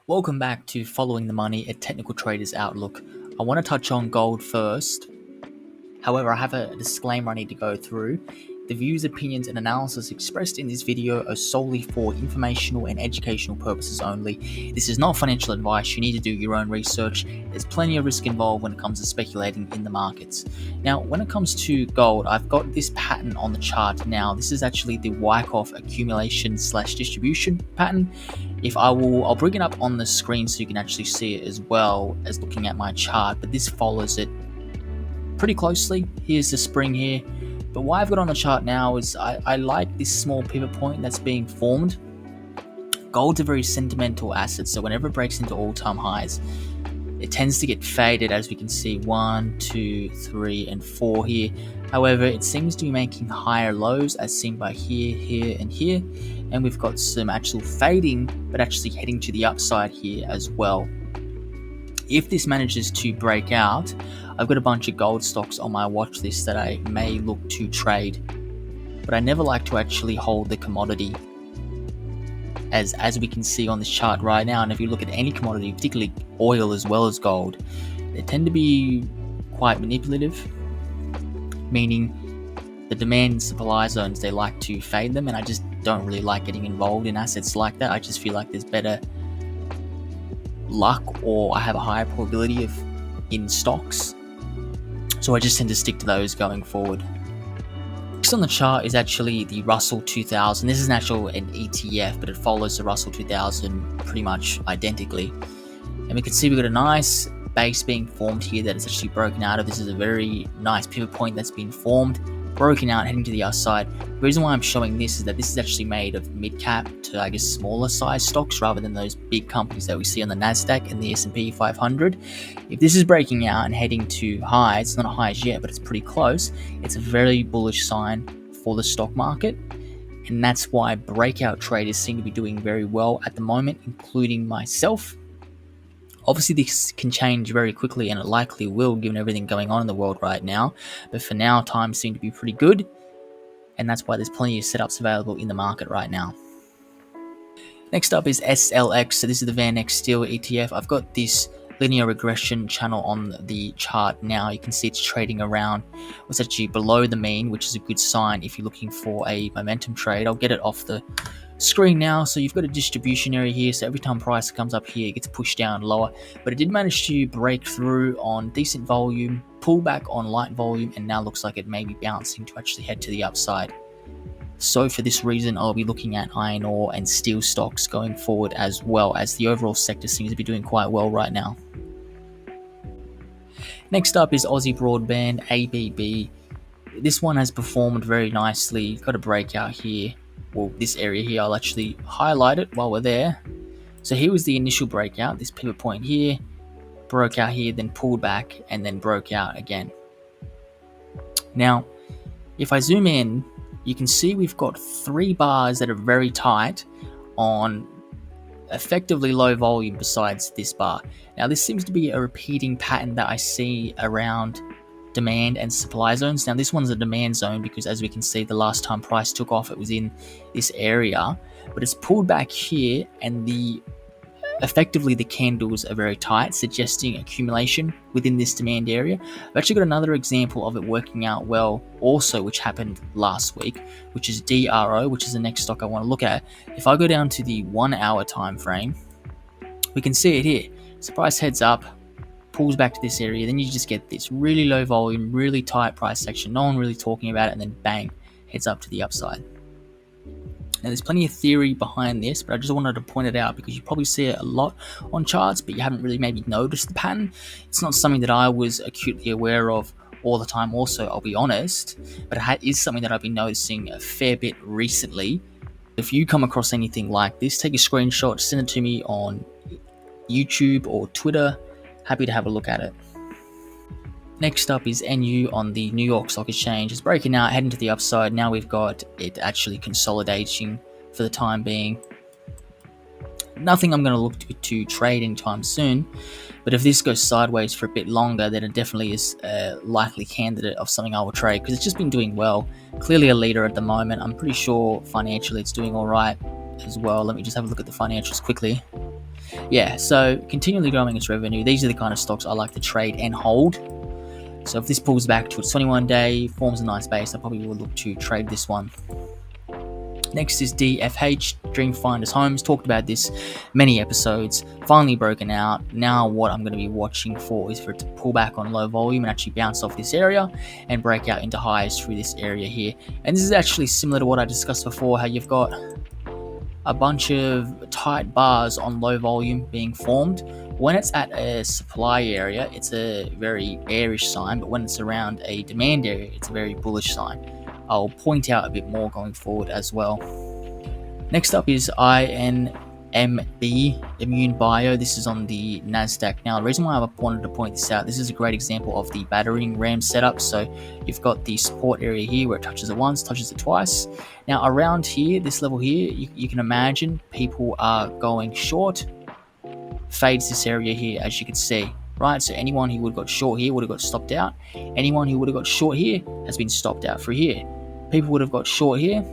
Welcome back to Following the Money, a technical trader's outlook. I want to touch on gold first. However, I have a disclaimer I need to go through. The views, opinions, and analysis expressed in this video are solely for informational and educational purposes only. This is not financial advice. You need to do your own research. There's plenty of risk involved when it comes to speculating in the markets. Now, when it comes to gold, I've got this pattern on the chart now. This is actually the Wyckoff accumulation/distribution pattern. I'll bring it up on the screen so you can actually see it as well as looking at my chart, but this follows it pretty closely. Here's the spring here. But why I've got on the chart now is I like this small pivot point that's being formed. Gold's a very sentimental asset, so whenever it breaks into all-time highs, it tends to get faded, as we can see 1, 2, 3, and 4 here. However, it seems to be making higher lows as seen by here, here, and here. And we've got some actual fading, but actually heading to the upside here as well. If this manages to break out, I've got a bunch of gold stocks on my watch list that I may look to trade, but I never like to actually hold the commodity, as we can see on this chart right now. And if you look at any commodity, particularly oil as well as gold, they tend to be quite manipulative, meaning the demand and supply zones, they like to fade them, and I just don't really like getting involved in assets like that. I just feel like there's better luck, or I have a higher probability in stocks, so I just tend to stick to those going forward. Next on the chart is actually the Russell 2000. This is an ETF, but it follows the Russell 2000 pretty much identically, and we can see we've got a nice base being formed here that is actually broken out of. This is a very nice pivot point that's been formed, broken out, heading to the outside. The reason why I'm showing this is that this is actually made of mid-cap to, I guess, smaller size stocks rather than those big companies that we see on the NASDAQ and the S&P 500. If this is breaking out and heading to highs, it's not highs yet, but it's pretty close, it's a very bullish sign for the stock market. And that's why breakout traders seem to be doing very well at the moment, including myself. Obviously, this can change very quickly, and it likely will, given everything going on in the world right now. But for now, times seem to be pretty good, and that's why there's plenty of setups available in the market right now. Next up is SLX. So this is the VanEck Steel ETF. I've got this linear regression channel on the chart now. You can see it's trading around what's actually below the mean, which is a good sign if you're looking for a momentum trade. I'll get it off the screen now. So you've got a distribution area here, so every time price comes up here, it gets pushed down lower, but it did manage to break through on decent volume, pull back on light volume, and now looks like it may be bouncing to actually head to the upside. So for this reason, I'll be looking at iron ore and steel stocks going forward, as well as the overall sector seems to be doing quite well right now. Next up is Aussie Broadband, ABB. This one has performed very nicely. Got a breakout here. Well, this area here, I'll actually highlight it while we're there. So here was the initial breakout, this pivot point here, broke out here, then pulled back, and then broke out again. Now, if I zoom in, you can see we've got 3 bars that are very tight on effectively low volume besides this bar. Now, this seems to be a repeating pattern that I see around demand and supply zones. Now, this one's a demand zone because, as we can see, the last time price took off, it was in this area, but it's pulled back here, and effectively the candles are very tight, suggesting accumulation within this demand area. I've actually got another example of it working out well also, which happened last week, which is DRO, which is the next stock I want to look at. If I go down to the 1 hour time frame, we can see it here. So price heads up, pulls back to this area, then you just get this really low volume, really tight price section, no one really talking about it, and then bang, heads up to the upside. Now, there's plenty of theory behind this, but I just wanted to point it out because you probably see it a lot on charts, but you haven't really maybe noticed the pattern. It's not something that I was acutely aware of all the time also, I'll be honest, but it is something that I've been noticing a fair bit recently. If you come across anything like this, take a screenshot, send it to me on YouTube or Twitter. Happy to have a look at it. Next up is NU on the New York Stock Exchange. It's breaking out, heading to the upside. Now we've got it actually consolidating for the time being. Nothing I'm going to look to trade anytime soon, but if this goes sideways for a bit longer, then it definitely is a likely candidate of something I will trade because it's just been doing well. Clearly a leader at the moment. I'm pretty sure financially it's doing all right as well. Let me just have a look at the financials quickly. Yeah, so continually growing its revenue. These are the kind of stocks I like to trade and hold. So if this pulls back to its 21 day, forms a nice base, I probably will look to trade this one. Next is DFH, Dreamfinders Homes. Talked about this many episodes. Finally broken out. Now what I'm going to be watching for is for it to pull back on low volume and actually bounce off this area and break out into highs through this area here. And this is actually similar to what I discussed before, how you've got a bunch of tight bars on low volume being formed. When it's at a supply area, it's a very bearish sign, but when it's around a demand area, it's a very bullish sign. I'll point out a bit more going forward as well. Next up is INMB, Immune Bio. This is on the NASDAQ. Now, the reason why I wanted to point this out, this is a great example of the battering ram setup. So you've got the support area here where it touches it once, touches it twice. Now, around here, this level here, you can imagine people are going short, fades this area here, as you can see. Right, so anyone who would have got short here would have got stopped out. Anyone who would have got short here has been stopped out for here. People would have got short here.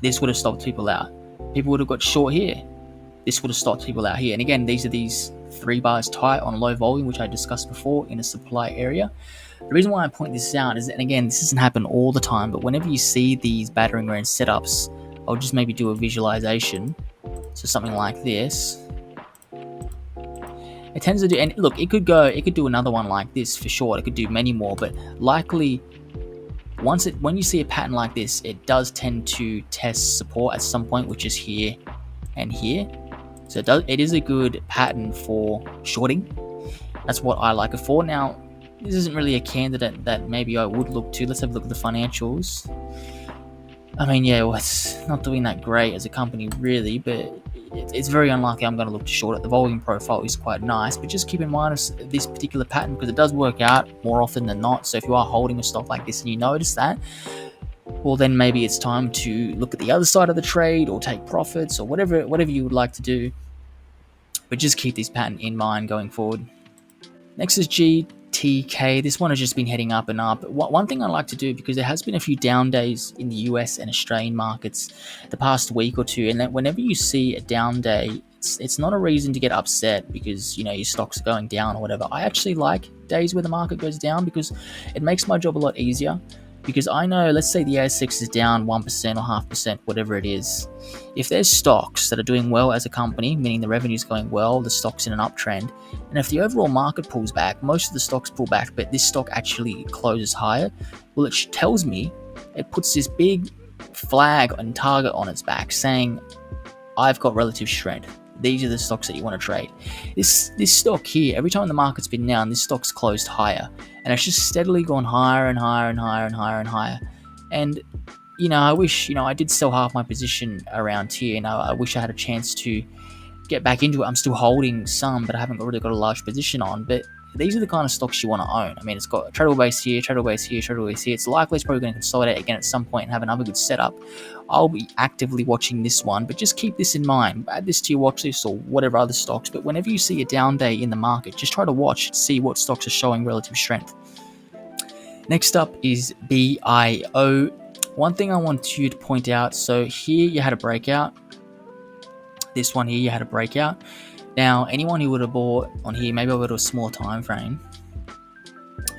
This would have stopped people out. People would have got short here. This would have stopped people out here. And again, these are these 3 bars tight on low volume, which I discussed before in a supply area. The reason why I point this out is, and again, this doesn't happen all the time, but whenever you see these battering ram setups, I'll just maybe do a visualization. So something like this. It tends to do, and look, it could do another one like this for sure. It could do many more, but likely when you see a pattern like this, it does tend to test support at some point, which is here and here. So it is a good pattern for shorting. That's what I like it for. Now, this isn't really a candidate that maybe I would look to. Let's have a look at the financials. I mean, yeah, well, it's not doing that great as a company really, but it's very unlikely I'm going to look to short it. The volume profile is quite nice, but just keep in mind this particular pattern because it does work out more often than not. So if you are holding a stock like this and you notice that, well, then maybe it's time to look at the other side of the trade or take profits or whatever you would like to do. But just keep this pattern in mind going forward. Next is GTK. This one has just been heading up and up. One thing I like to do, because there has been a few down days in the US and Australian markets the past week or two, and that whenever you see a down day, it's not a reason to get upset because your stocks are going down or whatever. I actually like days where the market goes down because it makes my job a lot easier. Because I know, let's say the ASX is down 1% or 0.5%, whatever it is. If there's stocks that are doing well as a company, meaning the revenue is going well, the stock's in an uptrend, and if the overall market pulls back, most of the stocks pull back, but this stock actually closes higher, well, it tells me, it puts this big flag and target on its back saying, I've got relative strength. These are the stocks that you want to trade. This stock here, every time the market's been down, this stock's closed higher. And it's just steadily gone higher and higher and higher and higher and higher. And, I wish, I did sell half my position around here. And I wish I had a chance to get back into it. I'm still holding some, but I haven't really got a large position on. But these are the kind of stocks you want to own. I mean, it's got a tradable base here, tradable base here, tradable base here. It's likely it's probably going to consolidate again at some point and have another good setup. I'll be actively watching this one, but just keep this in mind. Add this to your watch list or whatever other stocks. But whenever you see a down day in the market, just try to watch to see what stocks are showing relative strength. Next up is BIO. One thing I want you to point out, so here you had a breakout. This one here, you had a breakout. Now, anyone who would have bought on here, maybe I'll go to a small time frame.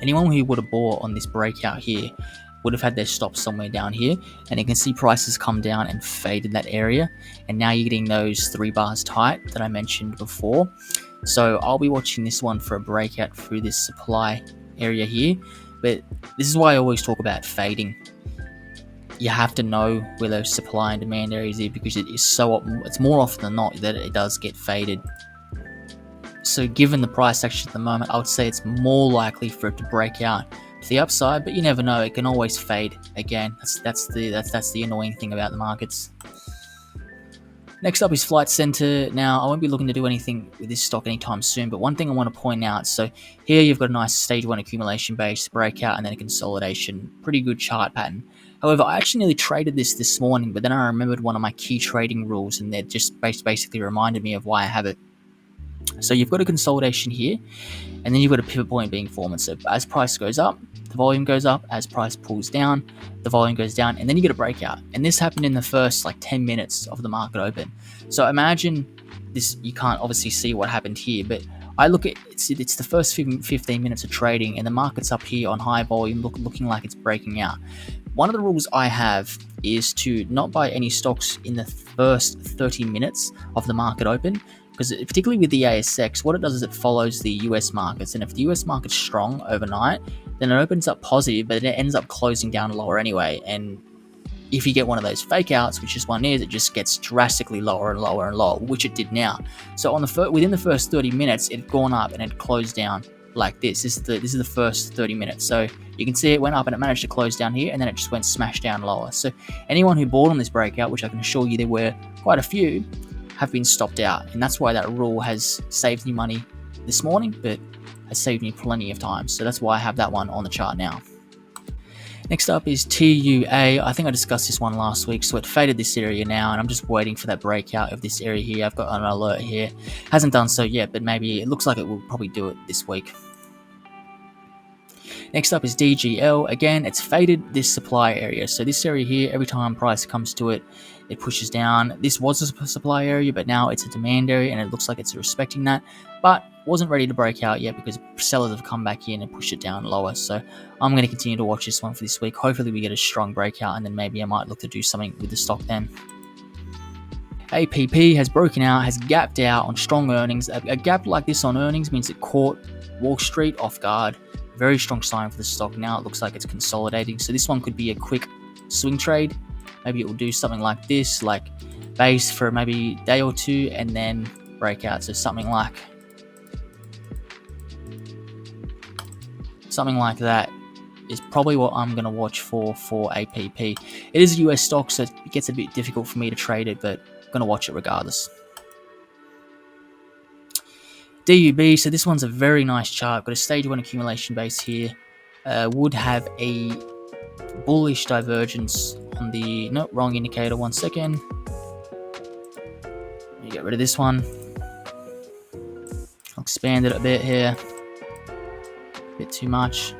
Anyone who would have bought on this breakout here would have had their stop somewhere down here, and you can see prices come down and fade in that area. And now you're getting those 3 bars tight that I mentioned before. So I'll be watching this one for a breakout through this supply area here. But this is why I always talk about fading. You have to know where those supply and demand areas are because it's more often than not that it does get faded. So given the price action at the moment, I would say it's more likely for it to break out to the upside, but you never know. It can always fade again. That's the annoying thing about the markets. Next up is Flight Centre. Now, I won't be looking to do anything with this stock anytime soon, but one thing I want to point out, so here you've got a nice stage 1 accumulation base, breakout, and then a consolidation. Pretty good chart pattern. However, I actually nearly traded this morning, but then I remembered one of my key trading rules, and that just basically reminded me of why I have it. So you've got a consolidation here, and then you've got a pivot point being formed. So as price goes up, the volume goes up. As price pulls down, the volume goes down, and then you get a breakout. And this happened in the first 10 minutes of the market open. So imagine this, you can't obviously see what happened here, but I look at it's the first 15 minutes of trading, and the market's up here on high volume, looking like it's breaking out. One of the rules I have is to not buy any stocks in the first 30 minutes of the market open, because particularly with the ASX, what it does is it follows the US markets, and if the US market's strong overnight, then it opens up positive, but it ends up closing down lower anyway. And if you get one of those fake outs, which this one is, it just gets drastically lower and lower and lower, which it did now. So within the first 30 minutes, it had gone up and it closed down like this. This is the first 30 minutes. So you can see it went up and it managed to close down here, and then it just went smash down lower. So anyone who bought on this breakout, which I can assure you there were quite a few, have been stopped out. And that's why that rule has saved me money this morning, but has saved me plenty of time. So that's why I have that one on the chart now. Next up is TUA. I think I discussed this one last week, so it faded this area now, and I'm just waiting for that breakout of this area here. I've got an alert here. Hasn't done so yet, but maybe it looks like it will probably do it this week. Next up is DGL. Again, it's faded this supply area. So this area here, every time price comes to it, it pushes down. This was a supply area, but now it's a demand area, and it looks like it's respecting that, but wasn't ready to break out yet because sellers have come back in and pushed it down lower. So I'm going to continue to watch this one for this week. Hopefully we get a strong breakout, and then maybe I might look to do something with the stock then. APP has broken out, has gapped out on strong earnings. A gap like this on earnings means it caught Wall Street off guard. Very strong sign for the stock. Now it looks like it's consolidating. So this one could be a quick swing trade. Maybe it will do something like this, like base for maybe a day or two and then breakout. So something like that is probably what I'm going to watch for APP. It is a US stock, so it gets a bit difficult for me to trade it, but I'm going to watch it regardless. DUB, so this one's a very nice chart. Got a stage 1 accumulation base here. Would have a bullish divergence on the... No, wrong indicator. 1 second. Let me get rid of this one. I'll expand it a bit here. A bit too much.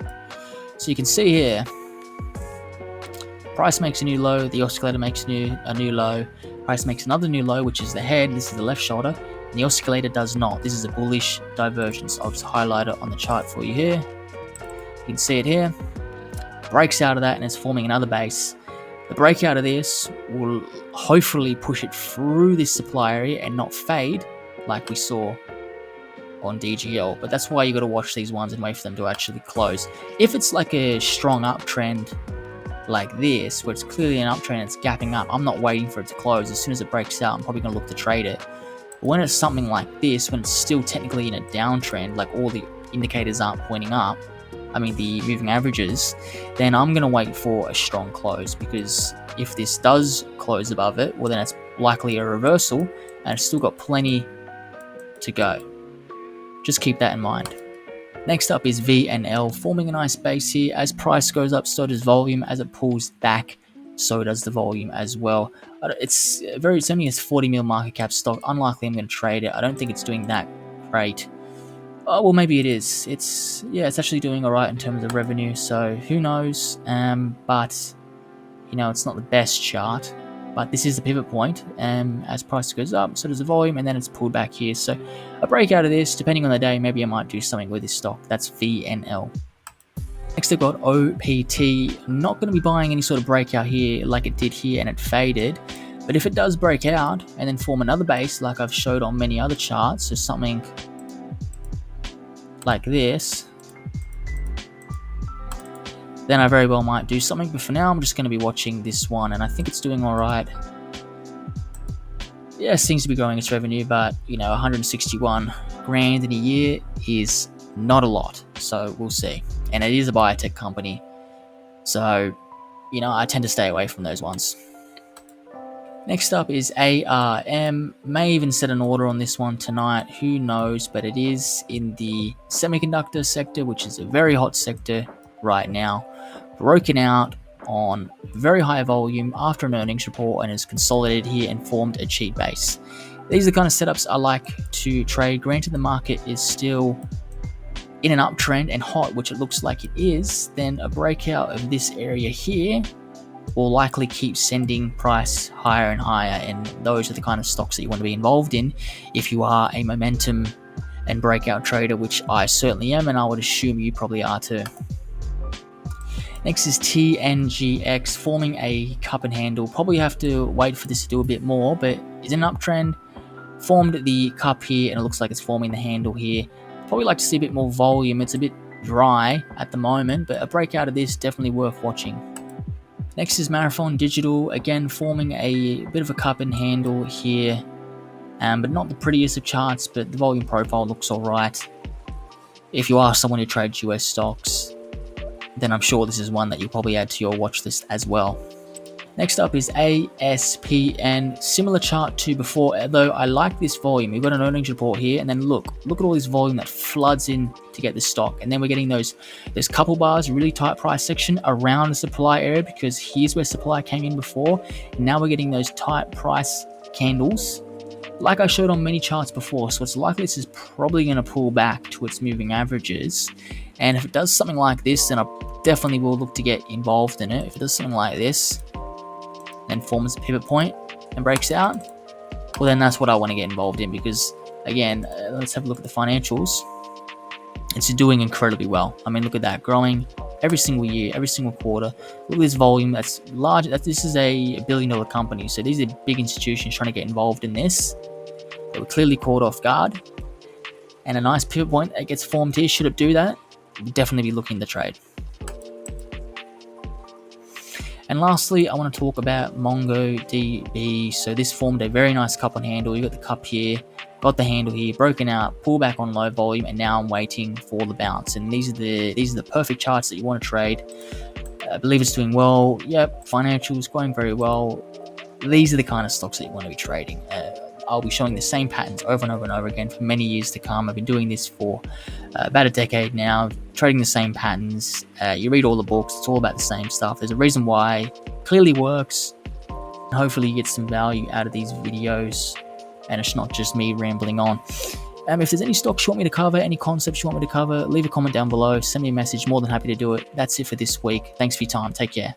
So you can see here, price makes a new low. The oscillator makes a new low. Price makes another new low, which is the head. This is the left shoulder. And the oscillator does not. This is a bullish divergence. I'll just highlight it on the chart for you here. You can see it here. Breaks out of that and it's forming another base. The breakout of this will hopefully push it through this supply area and not fade like we saw on DGL. But that's why you got to watch these ones and wait for them to actually close. If it's like a strong uptrend like this, where it's clearly an uptrend, it's gapping up, I'm not waiting for it to close. As soon as it breaks out, I'm probably going to look to trade it. But when it's something like this, when it's still technically in a downtrend, like all the indicators aren't pointing up, I mean the moving averages, then I'm going to wait for a strong close, because if this does close above it, well then it's likely a reversal and it's still got plenty to go. Just keep that in mind. Next up is VNL, forming a nice base here. As price goes up, so does volume. As it pulls back, so does the volume as well. It's only a 40 mil market cap stock. Unlikely I'm going to trade it. I don't think it's doing that great. Oh, well, maybe it is. It's actually doing all right in terms of revenue. So who knows? But it's not the best chart. But this is the pivot point. As price goes up, so does the volume, and then it's pulled back here. So a breakout of this, depending on the day, maybe I might do something with this stock. That's VNL. Next, I've got OPT. I'm not going to be buying any sort of breakout here like it did here and it faded. But if it does break out and then form another base like I've showed on many other charts, so something like this, then I very well might do something. But for now, I'm just going to be watching this one, and I think it's doing all right. Yeah, it seems to be growing its revenue, but 161 grand in a year is not a lot. So we'll see. And it is a biotech company, so I tend to stay away from those ones. Next up is ARM. May even set an order on this one tonight, who knows, but it is in the semiconductor sector, which is a very hot sector right now. Broken out on very high volume after an earnings report and has consolidated here and formed a cheap base. These are the kind of setups I like to trade. Granted, the market is still in an uptrend and hot, which it looks like it is. Then a breakout of this area here will likely keep sending price higher and higher, and those are the kind of stocks that you want to be involved in if you are a momentum and breakout trader, which I certainly am, and I would assume you probably are too. Next is TNGX, forming a cup and handle. Probably have to wait for this to do a bit more, but it's an uptrend. Formed the cup here, and it looks like it's forming the handle here. Probably like to see a bit more volume. It's a bit dry at the moment, but a breakout of this definitely worth watching. Next is Marathon Digital, again forming a bit of a cup and handle here, but not the prettiest of charts, but the volume profile looks alright. If you are someone who trades US stocks, then I'm sure this is one that you'll probably add to your watch list as well. Next up is ASPN, similar chart to before, though I like this volume. We've got an earnings report here, and then look at all this volume that floods in to get the stock, and then we're getting those couple bars, really tight price section around the supply area, because here's where supply came in before, and now we're getting those tight price candles, like I showed on many charts before. So it's likely this is probably going to pull back to its moving averages, and if it does something like this, then I definitely will look to get involved in it. If it does something like this, then forms a pivot point and breaks out, well then that's what I want to get involved in, because again, let's have a look at the financials. It's doing incredibly well. I mean, look at that, growing every single year, every single quarter. Look at this volume, that's large. This is a billion-dollar company, so these are big institutions trying to get involved in this. They were clearly caught off guard, and a nice pivot point that gets formed here. Should it do that, we'll definitely be looking to trade. And lastly, I want to talk about MongoDB. So this formed a very nice cup and handle. You got the cup here, got the handle here, broken out, pull back on low volume, and now I'm waiting for the bounce. And these are the perfect charts that you want to trade. I believe it's doing well. Yep, financials going very well. These are the kind of stocks that you want to be trading. I'll be showing the same patterns over and over and over again for many years to come. I've been doing this for about a decade now, trading the same patterns. You read all the books, it's all about the same stuff. There's a reason why it clearly works, and hopefully you get some value out of these videos, and it's not just me rambling on. If there's any stocks you want me to cover, any concepts you want me to cover, leave a comment down below, send me a message, more than happy to do it. That's it for this week. Thanks for your time, take care.